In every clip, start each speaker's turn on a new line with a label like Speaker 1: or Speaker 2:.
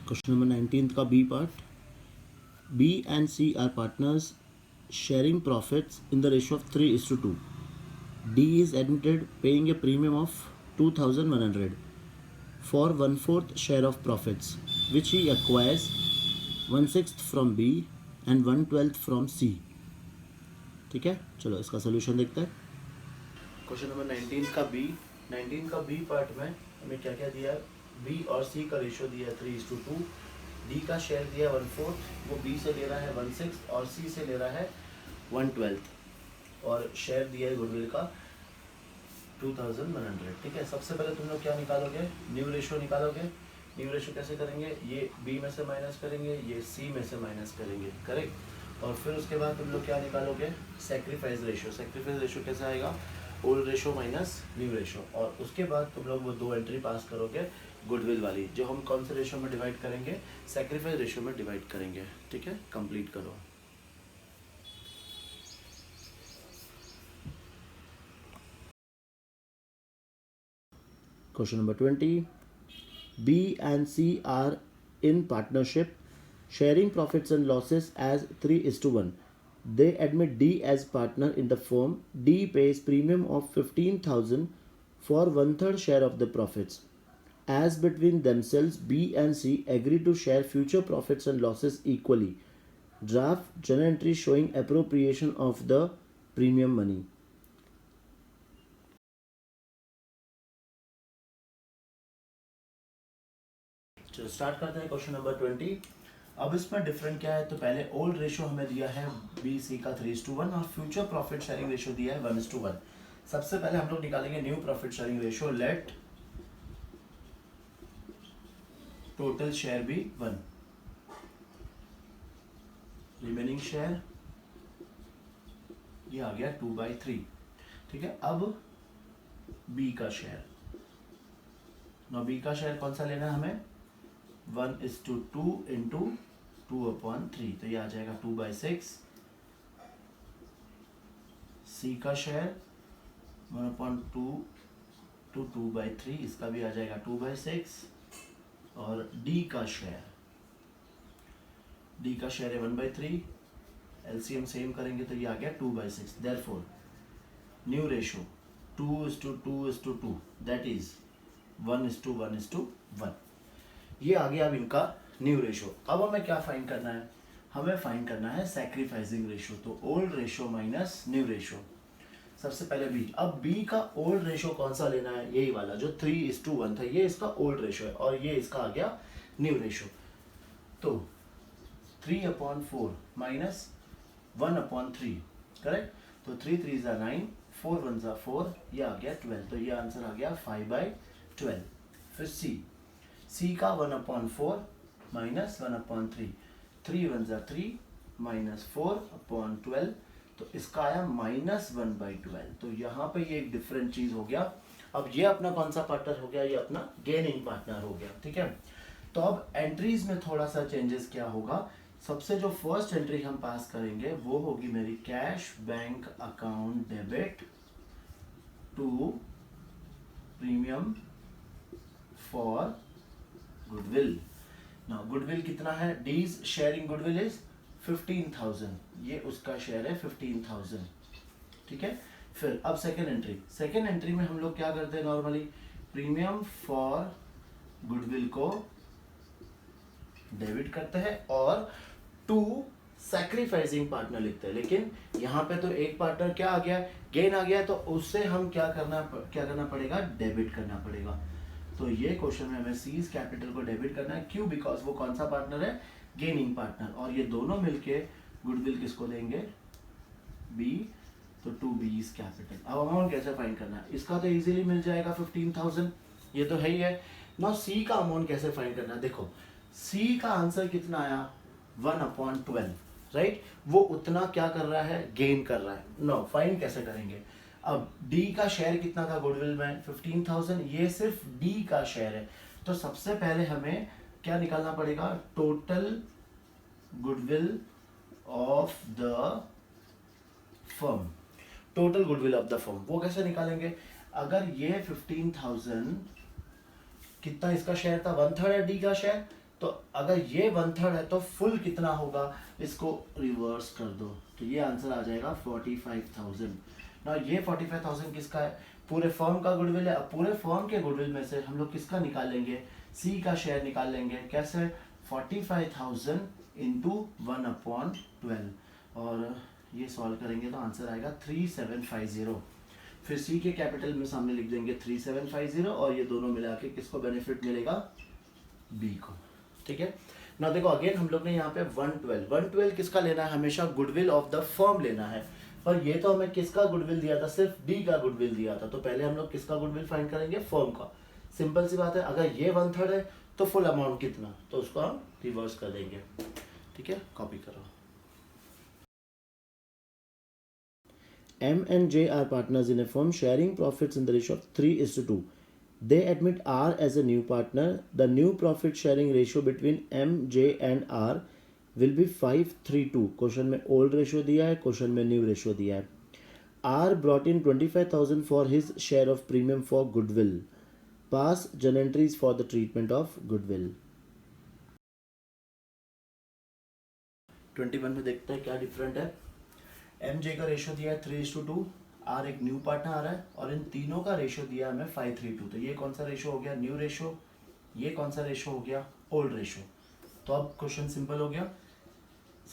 Speaker 1: Question number 19 का B part. B and C are partners sharing profits in the ratio of 3:2. D is admitted paying a premium of 2,100 for 1/4 share of profits, which he acquires 1/6 from B and 1/12 from C. ठीक है, चलो इसका solution देखते हैं. Question number 19 का B part में हमें क्या क्या दिया है. बी और सी का रेशियो दिया है 3:2. डी का शेयर दिया 1/4, वो बी से ले रहा है 1/6 और सी से ले रहा है 1/12 और शेयर दिया है गुडविल का 2,100. ठीक है, सबसे पहले तुम लोग क्या निकालोगे, न्यू रेशियो निकालोगे. न्यू रेशियो कैसे करेंगे, ये बी में से माइनस करेंगे, ये सी में से माइनस करेंगे, करेक्ट. और फिर उसके बाद तुम लोग क्या निकालोगे, सेक्रीफाइस रेशियो. सेक्रीफाइस रेशियो कैसे आएगा, old ratio minus new ratio. और उसके बाद तुम लोग वो दो एंट्री पास करोगे गुडविल वाली, जो हम कौन से रेशियो में डिवाइड करेंगे, सेक्रीफाइस रेशियो में डिवाइड करेंगे. ठीक है, कंप्लीट करो. Question number 20. B and C are in partnership, sharing profits and losses as 3:1. They admit D as partner in the firm. D pays premium of 15,000 for 1/3 share of the profits. As between themselves, B and C agree to share future profits and losses equally. Draft journal entry showing appropriation of the premium money. चलो start करते हैं question number 20. अब इसमें different क्या है, तो पहले old ratio हमें दिया है बी सी का 3:1 और फ्यूचर प्रॉफिट शेयरिंग रेशियो दिया है 1:1. सबसे पहले हम लोग निकालेंगे new profit sharing ratio. Let total share be 1, remaining share ये आ गया 2/3. ठीक है, अब बी का शेयर. नो बी का शेयर कौन सा लेना है हमें, 1:2 इंटू 2/3, तो ये आ जाएगा 2/6. सी का शेयर 1/2 टू 2/3, इसका भी आ जाएगा 2/6. और डी का शेयर है 1/3. एलसीएम सेम करेंगे तो ये आ गया 2/6. Therefore new ratio 2:2:2, that is 1:1:1. ये आ गया अब इनका न्यू रेशियो. अब हमें क्या फाइंड करना है, हमें फाइंड करना है सैक्रिफाइसिंग रेशियो. तो old ratio minus new ratio. सबसे पहले बी. अब बी का ओल्ड रेशियो कौन सा लेना है, यही वाला जो 3:1 था, ये इसका ओल्ड रेशियो है और ये इसका आ गया न्यू रेशियो. तो 3/4 माइनस 1/3, करेक्ट. तो 3 3 9, 4 1 4, ये आ गया 12. तो ये आंसर आ गया 5/12. फिर सी का 1/4 माइनस 1/3, 3 1 3 माइनस 4/12, तो इसका आया -1/12. तो यहाँ पे ये एक डिफरेंट चीज हो गया. अब ये अपना कौन सा पार्टनर हो गया, ये अपना गेनिंग पार्टनर हो गया. ठीक है, तो अब एंट्रीज में थोड़ा सा चेंजेस क्या होगा. सबसे जो फर्स्ट एंट्री हम पास करेंगे वो होगी मेरी cash bank account debit to premium for goodwill. Now goodwill कितना है, डीज शेयरिंग गुडविल इज 15,000, ये उसका शेयर है 15,000. ठीक है, फिर अब सेकेंड एंट्री में हम लोग क्या करते हैं, नॉर्मली प्रीमियम फॉर गुडविल को डेबिट करते हैं और टू सैक्रिफाइसिंग पार्टनर लिखते हैं. लेकिन यहाँ पे तो एक पार्टनर क्या आ गया, गेन आ गया, तो उससे हम क्या करना पड़ेगा, डेबिट करना पड़ेगा. तो ये क्वेश्चन में हमें सीज कैपिटल को डेबिट करना है. क्यों, बिकॉज वो कौन सा पार्टनर है, गेनिंग पार्टनर. और ये दोनों मिलके गुडविल किसको देंगे, बी. तो 2B's कैपिटल. अब अमाउंट कैसे फाइंड करना है, इसका तो इजीली मिल जाएगा 15,000, ये तो है ही है. नाउ सी का अमाउंट कैसे फाइंड करना है, देखो सी का आंसर कितना आया, 1/12, राइट. वो उतना क्या कर रहा है, गेन कर रहा है. नो फाइंड कैसे करेंगे. अब डी का शेयर कितना था गुडविल में, 15,000, ये सिर्फ डी का शेयर है. तो सबसे पहले हमें क्या निकालना पड़ेगा, total goodwill of the firm, total goodwill of the firm. वो कैसे निकालेंगे? अगर ये 15,000 कितना इसका शेयर था, 1/3 है डी का शेयर, तो अगर ये 1/3 है तो फुल कितना होगा, इसको रिवर्स कर दो तो ये आंसर आ जाएगा 45,000। ना ये 45,000 किसका है? पूरे फर्म का गुडविल है। अब पूरे फर्म के गुडविल में से हम लोग किसका निकालेंगे? सी का शेयर निकाल लेंगे। कैसे? 45,000 इंटू 1/12 और ये सॉल्व करेंगे तो आंसर आएगा 3750। फिर सी के कैपिटल में सामने लिख देंगे 3750 और ये दोनों मिला के किसको बेनिफिट मिलेगा? बी को। ठीक है ना, देखो अगेन हम लोग ने यहाँ पे 112 किसका लेना है? हमेशा गुडविल ऑफ द फर्म लेना है। पर ये तो हमें किसका गुडविल दिया था? सिर्फ डी का गुडविल दिया था। तो पहले हम लोग किसका गुडविल फाइंड करेंगे? फर्म का। सिंपल सी बात है, अगर ये 1/3 है तो फुल अमाउंट कितना, तो उसको हम रिवर्स कर देंगे। ठीक है, कॉपी करो।
Speaker 2: M and J are partners in a firm sharing profits in the ratio of 3:2. They admit R as a new partner. The new profit sharing ratio between M, J and R will be 5:3:2. Question में old ratio दिया है, question में new ratio दिया है। R brought in 25,000 for his share of premium for goodwill. Pass journal entries for the treatment of goodwill.
Speaker 1: 21 में देखते हैं क्या डिफरेंट है। एम जे का रेशियो दिया है 3:2, आर एक न्यू पार्टनर आ रहा है और इन तीनों का रेशियो दिया है हमें 5:3:2। तो ये कौन सा रेशियो हो गया? New ratio. ये कौन सा रेशियो हो गया? Old ratio. तो अब क्वेश्चन सिंपल हो गया।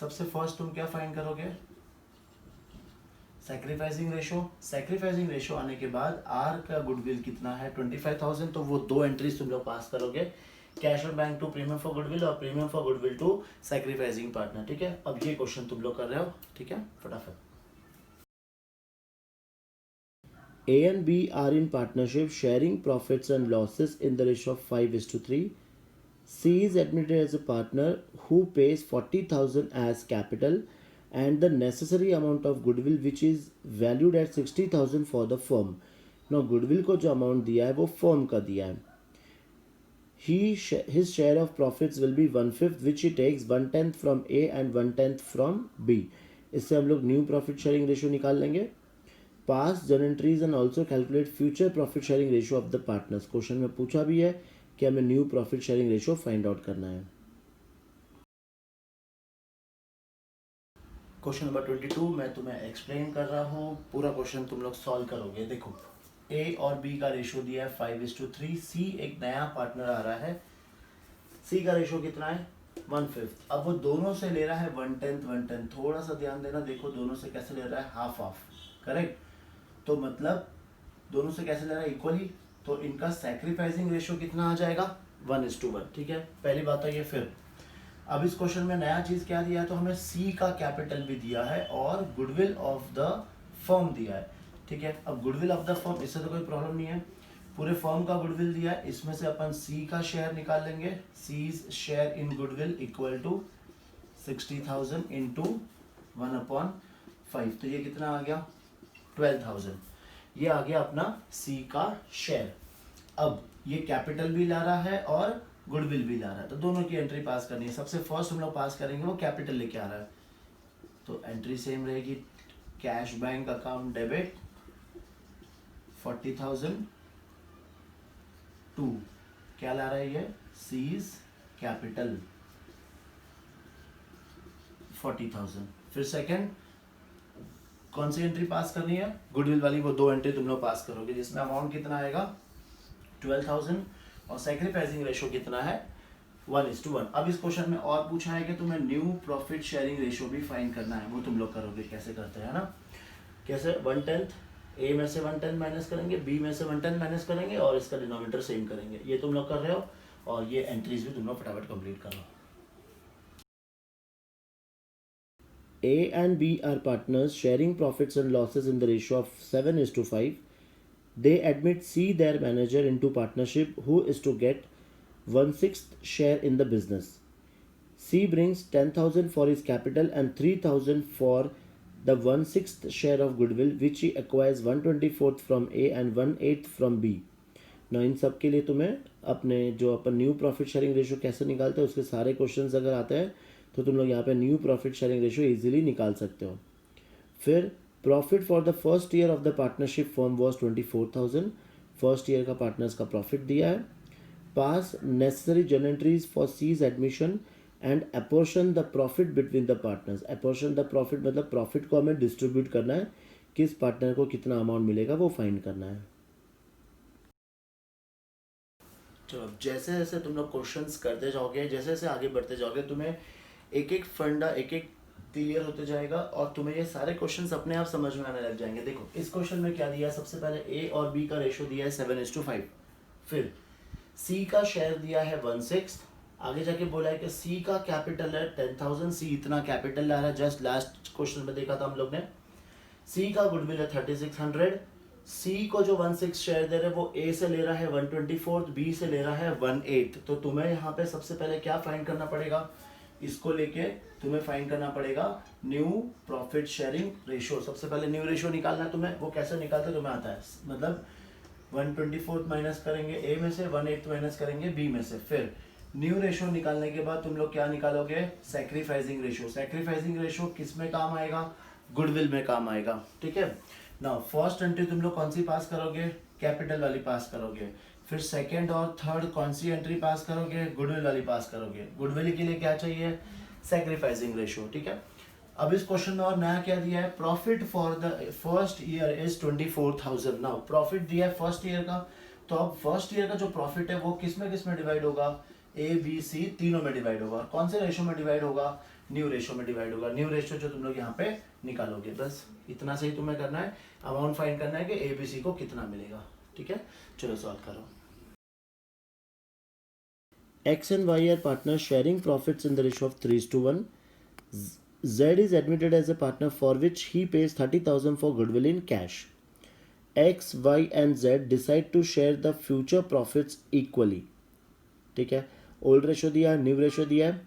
Speaker 1: सबसे फर्स्ट तुम क्या फाइंड करोगे? Sacrificing ratio. सैक्रिफाइसिंग रेशियो आने के बाद आर का गुडविल कितना है? 25,000। तो वो दो एंट्रीज तुम लोग पास करोगे, cash on bank to premium for goodwill और premium for goodwill to sacrificing partner. ठीक है, अब ये क्वेश्चन तुम लोग कर रहे हो। ठीक है, फटाफट।
Speaker 2: A and B are in partnership sharing profits and losses in the ratio of 5:3. C is admitted as a partner who pays 40,000 as capital and the necessary amount of goodwill which is valued at 60,000 for the firm. Now goodwill को जो amount दिया है वो firm का दिया है. His share of profits will be 1/5 which he takes 1/10 from A and 1/10 from B. इससे हम लोग न्यू प्रॉफिट शेयरिंग रेशियो निकाल लेंगे. पास journal entries and also calculate future profit sharing ratio of the partners. Question में पूछा भी है कि हमें new profit sharing ratio find out करना है.
Speaker 1: क्वेश्चन नंबर 22 मैं तुम्हें एक्सप्लेन कर रहा हूँ, पूरा क्वेश्चन तुम लोग सॉल्व करोगे। देखो ए और बी का रेशियो दिया है 5:3। सी एक नया पार्टनर आ रहा है, सी का रेशियो कितना है? 1/5। अब वो दोनों से ले रहा है 1/10 1/10। थोड़ा सा ध्यान देना, देखो दोनों से कैसे ले रहा है? Half half. करेक्ट। तो मतलब दोनों से कैसे ले रहा है? इक्वली। तो इनका सैक्रिफाइसिंग रेशियो कितना आ जाएगा? 1:1। ठीक है, पहली बात तो ये। फिर अब इस क्वेश्चन में नया चीज क्या दिया है? तो हमें सी का कैपिटल भी दिया है और गुडविल ऑफ द फर्म दिया है। ठीक है, अब गुडविल ऑफ द फर्म, इससे तो कोई प्रॉब्लम नहीं है। पूरे फर्म का गुडविल दिया है, इसमें से अपन सी का शेयर निकाल लेंगे। C's share in goodwill equal to 60,000 into 1/5। तो ये कितना आ गया? 12,000। ये आ गया अपना सी का शेयर। अब ये कैपिटल भी ला रहा है और गुडविल भी ला रहा है, तो दोनों की एंट्री पास करनी है। सबसे फर्स्ट हम लोग पास करेंगे वो कैपिटल लेके आ रहा है, तो एंट्री सेम रहेगी। Cash bank account debit 40,000 to क्या ला रहा है ये? C's capital 40,000। फिर सेकंड कौन सी एंट्री पास करनी है? गुडविल वाली। वो दो एंट्री तुम लोग पास करोगे जिसमें अमाउंट कितना आएगा? 12,000 और सैक्रिफाइसिंग रेशियो कितना है? 1:1। अब इस क्वेश्चन में और पूछा है कि तुम्हें न्यू प्रॉफिट शेयरिंग रेशियो भी फाइंड करना है। वो तुम लोग करोगे, कैसे करते हैं ना? कैसे? 1/10 ए में से 1/10 माइनस करेंगे, बी में से 1/10 माइनस करेंगे और इसका डिनोमिनेटर सेम करेंगे। ये तुम लोग कर रहे हो और ये एंट्रीज भी तुम लोग फटाफट कंप्लीट करो।
Speaker 2: A and B are partners sharing profits and losses in the ratio of 7:5. They admit C, their manager, into partnership who is to get 1/6 share in the business. C brings 10,000 for his capital and 3,000 for the 1/6 share of goodwill which he acquires 1/24 from A and 1/8 from B. Now इन सब के लिए तुम्हें अपने जो अपन new profit sharing ratio कैसे निकालते हैं उसके सारे क्वेश्चंस अगर आते हैं तो तुम लोग यहाँ पे new profit sharing ratio easily निकाल सकते हो। फिर profit for the first year of the partnership firm was 24,000। First year का पार्टनर्स का प्रॉफिट दिया है। Pass necessary journal entries for C's admission and apportion the profit between the partners. Apportion the profit मतलब profit को हमें distribute करना है, किस पार्टनर को कितना अमाउंट मिलेगा वो फाइंड करना है।
Speaker 1: चलो जैसे जैसे तुम लोग क्वेश्चंस करते जाओगे, जैसे जैसे आगे बढ़ते जाओगे, तुम्हें एक एक फंडा एक एक क्लियर होते जाएगा और तुम्हें ये सारे क्वेश्चंस अपने आप समझ में आने लग जाएंगे। देखो इस क्वेश्चन में क्या दिया है, सबसे पहले ए और बी का रेशो दिया है 7:5। फिर सी का शेयर दिया है 1/6। आगे जाके बोला है कि सी का कैपिटल है 10,000, सी इतना कैपिटल ला रहा है, जस्ट लास्ट क्वेश्चन में देखा था हम लोग ने। सी का गुडविल है 3600। सी को जो 1/6 शेयर दे रहे हैं वो ए से ले रहा है 1/24, बी से ले रहा है 1/8। तो तुम्हें यहाँ पे सबसे पहले क्या फाइंड करना पड़ेगा, इसको लेके तुम्हें फाइंड करना पड़ेगा न्यू प्रॉफिट शेयरिंग रेशियो। सबसे पहले न्यू रेशियो निकालना है तुम्हें, वो कैसे निकालते तुम्हें आता है, मतलब 1/24 माइनस करेंगे ए में से, 1/8 माइनस करेंगे बी में से। फिर न्यू रेशियो निकालने के बाद तुम लोग क्या निकालोगे, सैक्रिफाइसिंग रेशियो। सैक्रिफाइसिंग रेशियो किस में काम आएगा, गुडविल में काम आएगा, ठीक है ना। फर्स्ट एंट्री तुम लोग कौन सी पास करोगे, कैपिटल वाली पास करोगे। फिर सेकंड और थर्ड कौन सी एंट्री पास करोगे, गुडविल वाली पास करोगे। गुडविल के लिए क्या चाहिए, सैक्रिफाइसिंग रेशियो, ठीक है। अब इस क्वेश्चन में और नया क्या दिया है, profit for the first year is 24,000। Now profit दिया है फर्स्ट ईयर का, तो अब फर्स्ट ईयर का जो प्रॉफिट है वो किस में डिवाइड होगा, ए बी सी तीनों में डिवाइड होगा। कौन से रेशो में डिवाइड होगा, न्यू रेशो में डिवाइड होगा। न्यू रेशो जो तुम लोग यहाँ पे निकालोगे, बस इतना सही तुम्हें करना है। अमाउंट फाइंड करना है कि ए बी सी को कितना मिलेगा, ठीक है। चलो सॉल्व करो।
Speaker 2: X and Y are partners sharing profits in the ratio of 3:1. Z is admitted as a partner for which he pays 30,000 for goodwill in cash. X, Y and Z decide to share the future profits equally. ठीक है, old ratio दिया है, new ratio दिया है।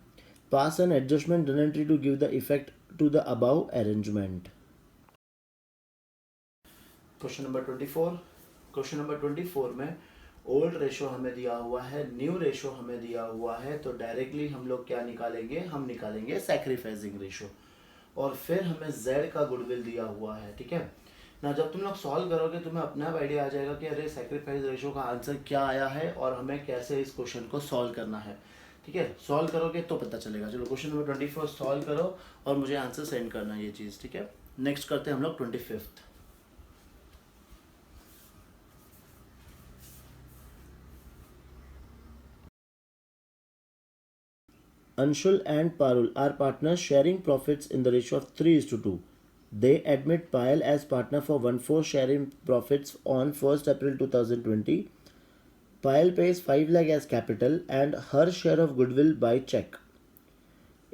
Speaker 2: Pass an adjustment journal entry to give the effect to the above arrangement.
Speaker 1: Question number 24। Question number 24 में old ratio हमें दिया हुआ है, न्यू रेशो हमें दिया हुआ है, तो डायरेक्टली हम लोग क्या निकालेंगे, हम निकालेंगे सैक्रिफाइसिंग रेशो। और फिर हमें Z का गुडविल दिया हुआ है, ठीक है ना। जब तुम लोग सॉल्व करोगे तुम्हें अपना आइडिया आ जाएगा कि अरे सैक्रिफाइस रेशो का आंसर क्या आया है और हमें कैसे इस क्वेश्चन को सॉल्व करना है, ठीक है। सॉल्व करोगे तो पता चलेगा। चलो क्वेश्चन नंबर 24 सॉल्व करो और मुझे आंसर सेंड करना है ये चीज़, ठीक है। नेक्स्ट करते हैं हम लोग 25।
Speaker 2: Anshul and Parul are partners sharing profits in the ratio of 3:2. They admit Payal as partner for 1/4 sharing profits on 1st April 2020. Payal pays 5 lakh as capital and her share of goodwill by check.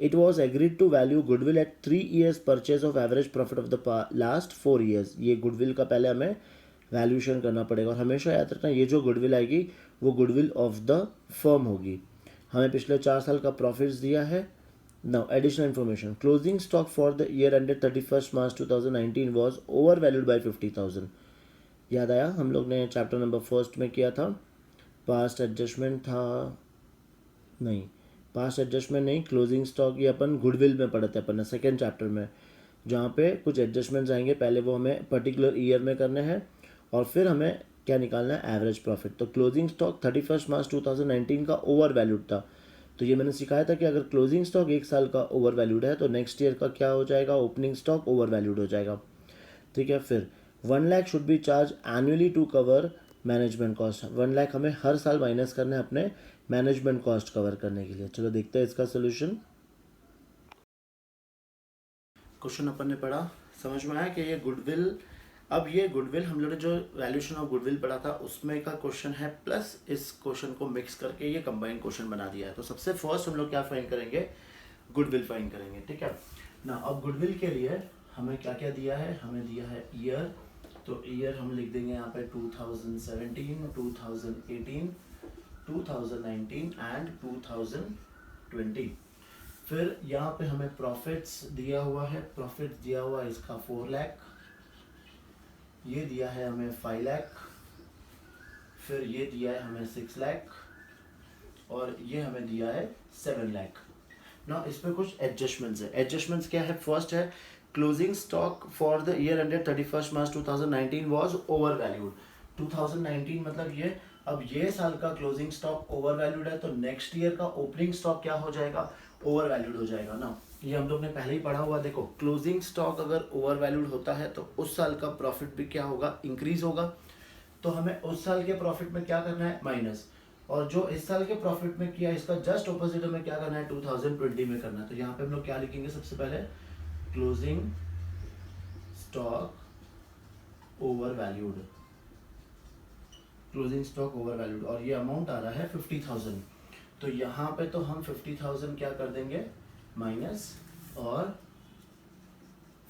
Speaker 2: It was agreed to value goodwill at 3 years purchase of average profit of the last 4 years. ये goodwill का पहले हमें valuation करना पड़ेगा और हमेशा याद रखना ये जो गुडविल आएगी वो गुडविल ऑफ द फर्म होगी। हमें पिछले 4 साल का प्रॉफिट्स दिया है। Now additional information, closing stock for the year ended 31 March 2019 was over valued bye 50,000। याद आया, हम लोग ने चैप्टर नंबर फर्स्ट में किया था, पास्ट एडजस्टमेंट था, नहीं पास्ट एडजस्टमेंट नहीं, क्लोजिंग स्टॉक ये अपन गुडविल में पढ़ते हैं अपन ने सेकेंड चैप्टर में, जहाँ पे कुछ एडजस्टमेंट्स आएंगे। पहले वो हमें पर्टिकुलर ईयर में करने हैं और फिर हमें क्या निकालना है, एवरेज प्रॉफिट। तो क्लोजिंग स्टॉक 31 मार्च 2019 का ओवर वैल्यूड था, तो ये मैंने सिखाया था कि अगर क्लोजिंग स्टॉक 1 साल का ओवर वैल्यूड है तो नेक्स्ट ईयर का क्या हो जाएगा, ओपनिंग स्टॉक ओवर वैल्यूड हो जाएगा, ठीक है। फिर 1 lakh should be charge annually to cover management cost. 1 lakh हमें हर साल माइनस करना है अपने मैनेजमेंट कॉस्ट कवर करने के लिए। चलो देखते हैं इसका सोल्यूशन।
Speaker 1: क्वेश्चन अपन ने पढ़ा, समझ में आया कि ये गुडविल, अब ये गुडविल हम लोग ने जो वैल्यूएशन ऑफ गुडविल पढ़ा था उसमें का क्वेश्चन है, प्लस इस क्वेश्चन को मिक्स करके ये कंबाइंड क्वेश्चन बना दिया है। तो सबसे फर्स्ट हम लोग क्या फाइंड करेंगे, गुडविल फाइंड करेंगे, ठीक है ना। अब गुडविल के लिए हमें क्या क्या दिया है, हमें दिया है ईयर, तो ईयर हम लिख देंगे यहाँ पे 2017, 2018, 2019 एंड 2020। फिर यहाँ पे हमें प्रॉफिट्स दिया हुआ है, प्रॉफिट दिया हुआ है इसका 4 लाख, ये दिया है हमें 5 लाख, फिर ये दिया है हमें 6 लाख और ये हमें दिया है 7 लाख ना। इस पर कुछ एडजस्टमेंट्स है। एडजस्टमेंट्स क्या है, फर्स्ट है closing stock for the year ended 31st March 2019 was overvalued. 2019 मतलब ये, अब ये साल का क्लोजिंग स्टॉक ओवरवैल्यूड है तो नेक्स्ट ईयर का ओपनिंग स्टॉक क्या हो जाएगा, ओवरवैल्यूड हो जाएगा ना। ये हम लोग ने पहले ही पढ़ा हुआ, देखो क्लोजिंग स्टॉक अगर ओवरवैल्यूड होता है तो उस साल का प्रॉफिट भी क्या होगा, इंक्रीज होगा। तो हमें उस साल के प्रॉफिट में क्या करना है, माइनस, और जो इस साल के प्रॉफिट में किया इसका जस्ट ऑपोजिट हमें क्या करना है, 2020 में करना है। तो यहाँ पे हम लोग क्या लिखेंगे, सबसे पहले closing stock overvalued, closing stock overvalued, और ये अमाउंट आ रहा है 50,000। तो यहाँ पे तो हम 50,000 क्या कर देंगे, माइनस, और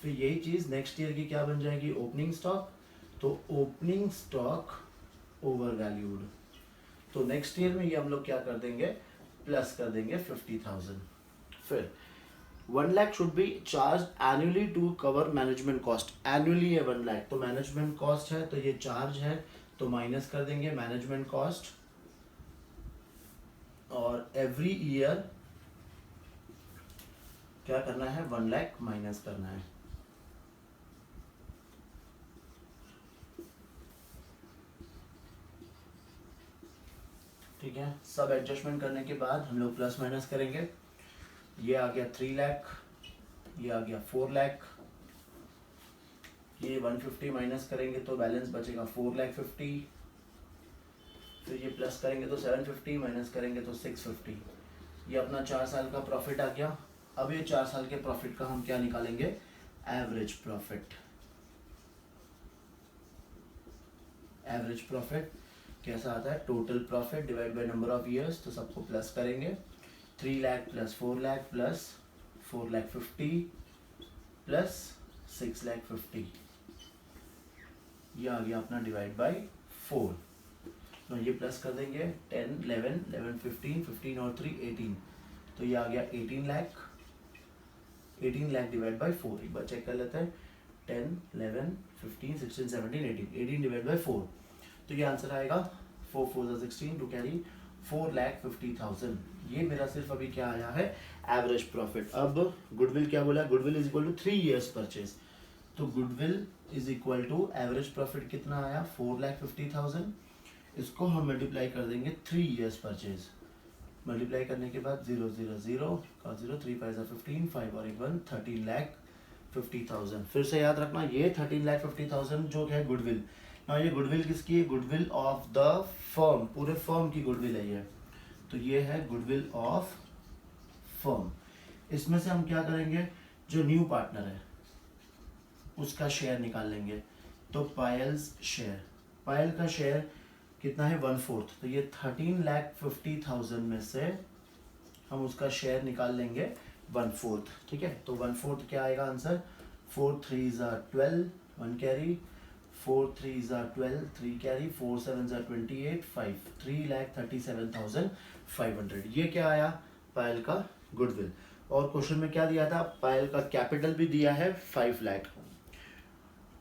Speaker 1: फिर यही चीज नेक्स्ट ईयर की क्या बन जाएगी, ओपनिंग स्टॉक। तो ओपनिंग स्टॉक ओवरवैल्यूड, तो नेक्स्ट ईयर में ये हम लोग क्या कर देंगे, प्लस कर देंगे 50,000। फिर 1 lakh should be charge annually to cover management cost, annually है 1 लाख, तो मैनेजमेंट कॉस्ट है तो ये चार्ज है तो माइनस कर देंगे मैनेजमेंट कॉस्ट, और एवरी ईयर क्या करना है, 1 लाख माइनस करना है। ठीक है, सब एडजस्टमेंट करने के बाद हम लोग प्लस माइनस करेंगे। ये आ गया 3 लाख, ये आ गया 4 लाख, ये 150 माइनस करेंगे तो बैलेंस बचेगा 4,50,000। फिर ये प्लस करेंगे तो 750, माइनस करेंगे तो 650। ये अपना 4 साल का प्रॉफिट आ गया। अब ये 4 साल के प्रॉफिट का हम क्या निकालेंगे, एवरेज प्रॉफिट। एवरेज प्रॉफिट कैसा आता है, total profit divide by number of years, तो सबको प्लस करेंगे। 3 lakh plus 4 lakh plus 4,50,000 plus 6,50,000, ये आ गया अपना डिवाइड बाय 4। तो ये प्लस कर देंगे 10, 11, 11, 15, 15 और 3 18, तो ये आ गया 18 लाख। 18 लाख डिवाइड बाय 4, एक बार चेक कर लेते हैं, 10, 11, 15, 16, 17, 18, 18 डिवाइड बाय 4, तो ये आंसर आएगा 4 4 16 टू कैरी 4,50,000। ये मेरा सिर्फ अभी क्या आया है, एवरेज प्रॉफिट। अब गुडविल क्या बोला, goodwill is equal to 3 years purchase, तो goodwill is equal to average profit कितना आया, 4,50,000। इसको हम मल्टीप्लाई कर देंगे 3 इयर्स परचेज, मल्टीप्लाई करने के बाद 0 0 0 और 0 3 5 15, 5 और 1 13,50,000। फिर से याद रखना ये 13,50,000 जो है गुडविल। ना ये गुडविल किसकी है, गुडविल ऑफ द फर्म, पूरे फर्म की गुडविल है ये। तो ये है गुडविल ऑफ फर्म। इसमें से हम क्या करेंगे, जो न्यू पार्टनर है उसका शेयर निकाल लेंगे। तो पायल्स शेयर, पायल का शेयर कितना है, 1/4, तो ये 13,50,000 में से हम उसका शेयर निकाल लेंगे 1/4। ठीक है, तो 1/4 क्या आएगा आंसर, 4 3 12, 1 कैरी, 4 3 12, 3 कैरी, 4 7 28, 5, 3,37,500। ये क्या आया, पायल का गुडविल। और क्वेश्चन में क्या दिया था, पायल का कैपिटल भी दिया है 5 लाख,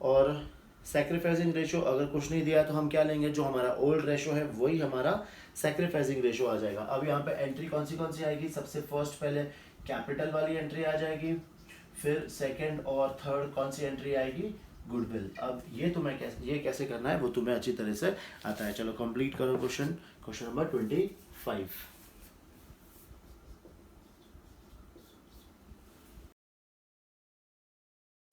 Speaker 1: और सैक्रिफाइसिंग रेशो अगर कुछ नहीं दिया तो हम क्या लेंगे, जो हमारा ओल्ड रेशो है वही हमारा सैक्रिफाइसिंग रेशो आ जाएगा। अब यहाँ पे एंट्री कौन सी आएगी, सबसे फर्स्ट पहले कैपिटल वाली एंट्री आ जाएगी, फिर सेकंड और थर्ड कौन सी एंट्री आएगी, गुडविल। अब ये तुम्हें ये कैसे करना है वो तुम्हें अच्छी तरह से आता है। चलो कंप्लीट करो question number 25।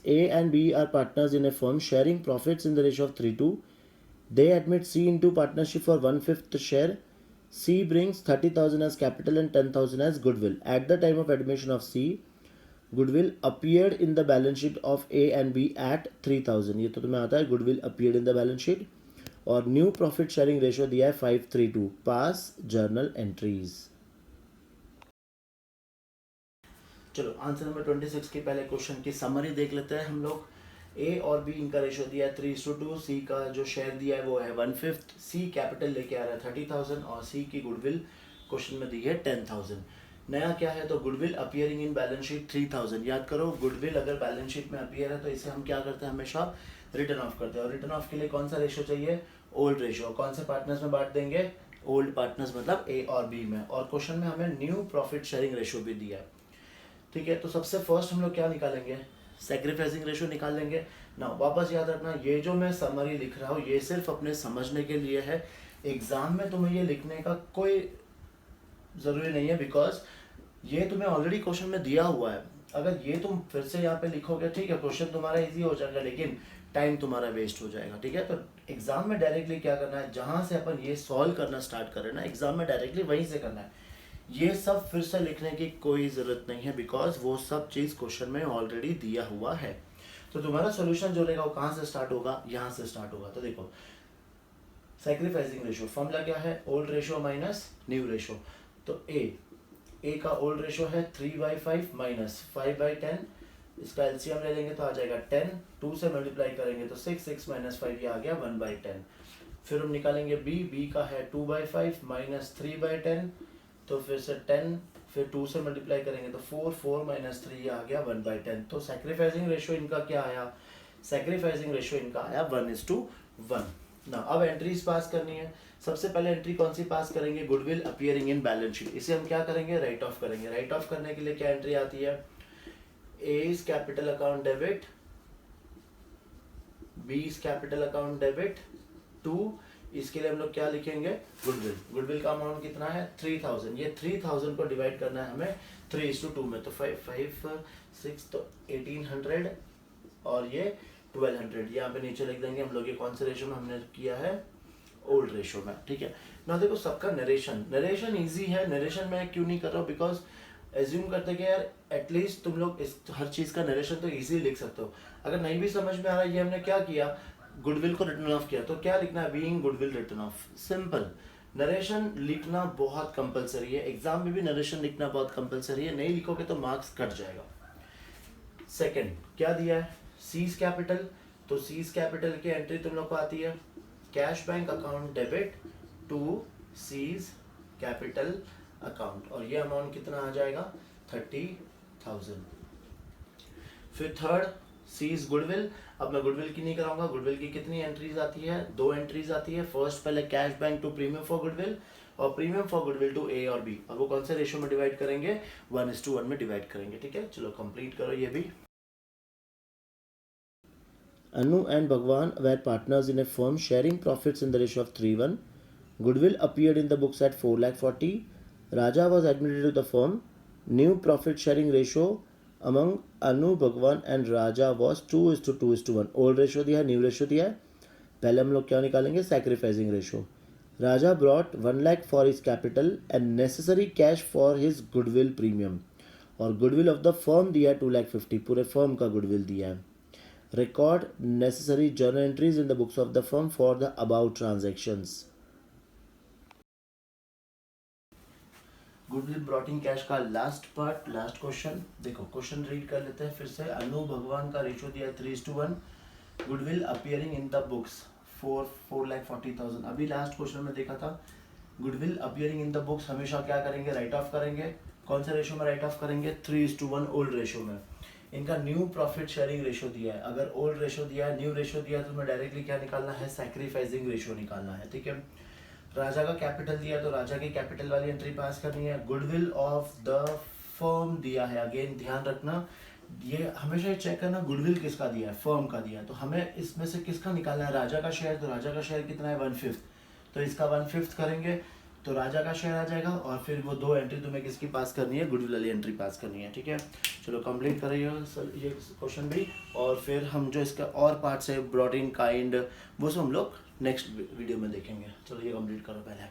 Speaker 2: A and B are partners in a firm sharing profits in the ratio of 3:2. They admit C into partnership for 1/5 share. C brings 30,000 as capital and 10,000 as goodwill. At the time of admission of C, goodwill appeared in the balance sheet of A and B at 3,000. ये तो तुम्हें आता है, goodwill appeared in the balance sheet. और new profit sharing ratio दिया है 5:3:2. पास journal entries.
Speaker 1: चलो answer number 26 के पहले क्वेश्चन की समरी देख लेते हैं हम लोग। ए और बी इनका रेशियो दिया है 3:2, सी का जो शेयर दिया है वो है 1/5, सी कैपिटल लेके आ रहा है 30,000 और सी की गुडविल क्वेश्चन में दी है 10,000। नया क्या है, तो goodwill appearing in balance sheet 3,000। याद करो गुडविल अगर बैलेंस शीट में अपियर है तो इसे हम क्या करते हैं, हमेशा रिटर्न ऑफ करते हैं। और रिटर्न ऑफ के लिए कौन सा रेशियो चाहिए, ओल्ड रेशियो। कौन से पार्टनर्स में बांट देंगे, ओल्ड पार्टनर्स मतलब ए और बी में। और क्वेश्चन में हमें न्यू प्रॉफिट शेयरिंग रेशियो भी दिया है। ठीक है, तो सबसे फर्स्ट हम लोग क्या निकालेंगे, सैक्रिफाइसिंग रेशियो निकाल लेंगे ना। वापस याद रखना, ये जो मैं समरी लिख रहा हूँ ये सिर्फ अपने समझने के लिए है, एग्जाम में तुम्हें ये लिखने का कोई ज़रूरी नहीं है, बिकॉज ये तुम्हें ऑलरेडी क्वेश्चन में दिया हुआ है। अगर ये तुम फिर से यहाँ पे लिखोगे, ठीक है, क्वेश्चन तुम्हारा इजी हो जाएगा, लेकिन टाइम तुम्हारा वेस्ट हो जाएगा, ठीक है। तो एग्जाम में डायरेक्टली क्या करना है, जहाँ से अपन ये सॉल्व करना स्टार्ट करें ना, एग्जाम में डायरेक्टली वहीं से करना है। ये सब फिर से लिखने की कोई ज़रूरत नहीं है, बिकॉज वो सब चीज़ क्वेश्चन में ऑलरेडी दिया हुआ है। तो तुम्हारा सोल्यूशन जो रहेगा वो कहाँ से स्टार्ट होगा, यहाँ से स्टार्ट होगा। तो देखो, सैक्रिफाइसिंग रेशियो फॉर्मूला क्या है, old ratio minus new ratio. तो ए का ओल्ड रेशियो है 3/5 माइनस 5/10, इसका एलसीएम ले लेंगे तो आ जाएगा 10, 2 से मल्टीप्लाई करेंगे तो 6, 6 माइनस 5 ये आ गया 1/10। फिर हम निकालेंगे बी का है 2/5 माइनस 3/10, तो फिर से 10, फिर 2 से मल्टीप्लाई करेंगे तो 4, 4 माइनस 3 ये आ गया 1/10। तो सैक्रिफाइसिंग रेशियो इनका क्या आया, सैक्रिफाइसिंग रेशियो इनका आया 1:1 ना। अब एंट्रीज पास करनी है। सबसे पहले एंट्री कौन सी पास करेंगे, goodwill appearing in balance sheet. इसे हम क्या करेंगे, राइट ऑफ करेंगे। राइट ऑफ करने के लिए क्या एंट्री आती है, A's capital account debit, B's capital account debit to, इसके लिए हम लोग क्या लिखेंगे, गुडविल। गुडविल का अमाउंट कितना है 3000। ये 3000 को डिवाइड करना है हमें 3:2 में, तो 5, 5, 6 तो 1800 और ये 1200 यहाँ पे नीचे लिख देंगे हम लोग। ये कौन से रेशो में हमने किया है, ओल्ड रेशो में, ठीक है ना। देखो सबका नरेशन इजी है। नरेशन में क्यों नहीं कर रहा हूँ, बिकॉज एज्यूम करते कि यार एटलीस्ट तुम लोग इस हर चीज़ का नरेशन तो इजी लिख सकते हो। अगर नहीं भी समझ में आ रहा है, ये हमने क्या किया, गुडविल को रिटर्न ऑफ किया, तो क्या लिखना है, being goodwill return of, simple. Narration लिखना बहुत कंपलसरी है, एग्जाम में भी नरेशन लिखना बहुत कंपलसरी है, नहीं लिखोगे तो मार्क्स कट जाएगा। सेकंड क्या दिया है, सीज कैपिटल। तो सीज कैपिटल की एंट्री तुम लोग को आती है, cash bank account debit to C's capital account, और ये अमाउंट कितना आ जाएगा 30,000। फिर थर्ड सीज गुडविल। अब मैं गुडविल की नहीं कराऊंगा, गुडविल की कितनी एंट्रीज आती है, 2 एंट्रीज आती है। फर्स्ट पहले cash bank to premium for goodwill, और premium for goodwill to A और बी। अब वो कौन से रेशियो में डिवाइड करेंगे, 1:1 में डिवाइड करेंगे, ठीक है। चलो कंप्लीट करो ये भी।
Speaker 2: Anu and Bhagwan were partners in a firm sharing profits in the ratio of 3:1. Goodwill appeared in the books at 4,40,000. Raja was admitted to the firm. New profit sharing ratio among Anu, Bhagwan and Raja was 2:2:1. Old ratio दिया है, new ratio दिया है। पहले हम लोग क्या निकालेंगे, sacrificing ratio. Raja brought 1 lakh for his capital and necessary cash for his goodwill premium. और goodwill of the firm दिया है 2,50,000, पूरे firm का goodwill दिया है। Record necessary journal entries in the books of the firm for the above transactions.
Speaker 1: Goodwill brought in cash का last part, last question. देखो question read कर लेते हैं फिर से। अनु भगवान का रेशियो दिया 3:1। Goodwill appearing in the books 4,40,000। अभी लास्ट क्वेश्चन में देखा था, goodwill appearing in the books हमेशा क्या करेंगे, राइट ऑफ करेंगे। कौन से रेशियो में राइट ऑफ करेंगे, 3:1 ओल्ड रेशियो में। इनका न्यू प्रॉफिट शेयरिंग रेशियो दिया है, अगर ओल्ड रेशियो दिया है, न्यू रेशियो दिया है, तो हमें डायरेक्टली क्या निकालना है, सैक्रिफाइसिंग रेशियो निकालना है, ठीक है। राजा का कैपिटल दिया तो राजा की कैपिटल वाली एंट्री पास करनी है। गुडविल ऑफ द फर्म दिया है, अगेन ध्यान रखना, ये हमेशा चेक करना गुडविल किसका दिया है, फर्म का दिया है। तो हमें इसमें से किसका निकालना है, राजा का शेयर। तो राजा का शेयर कितना है, 1/5, तो इसका 1/5 करेंगे तो राजा का शेयर आ जाएगा। और फिर वो 2 एंट्री तुम्हें किसकी पास करनी है, गुडविल वाली एंट्री पास करनी है, ठीक है। चलो कंप्लीट करिए सर ये क्वेश्चन भी, और फिर हम जो इसका और पार्ट है ब्रॉट इन काइंड, वो सब हम लोग नेक्स्ट वीडियो में देखेंगे। चलो ये कंप्लीट करो पहले।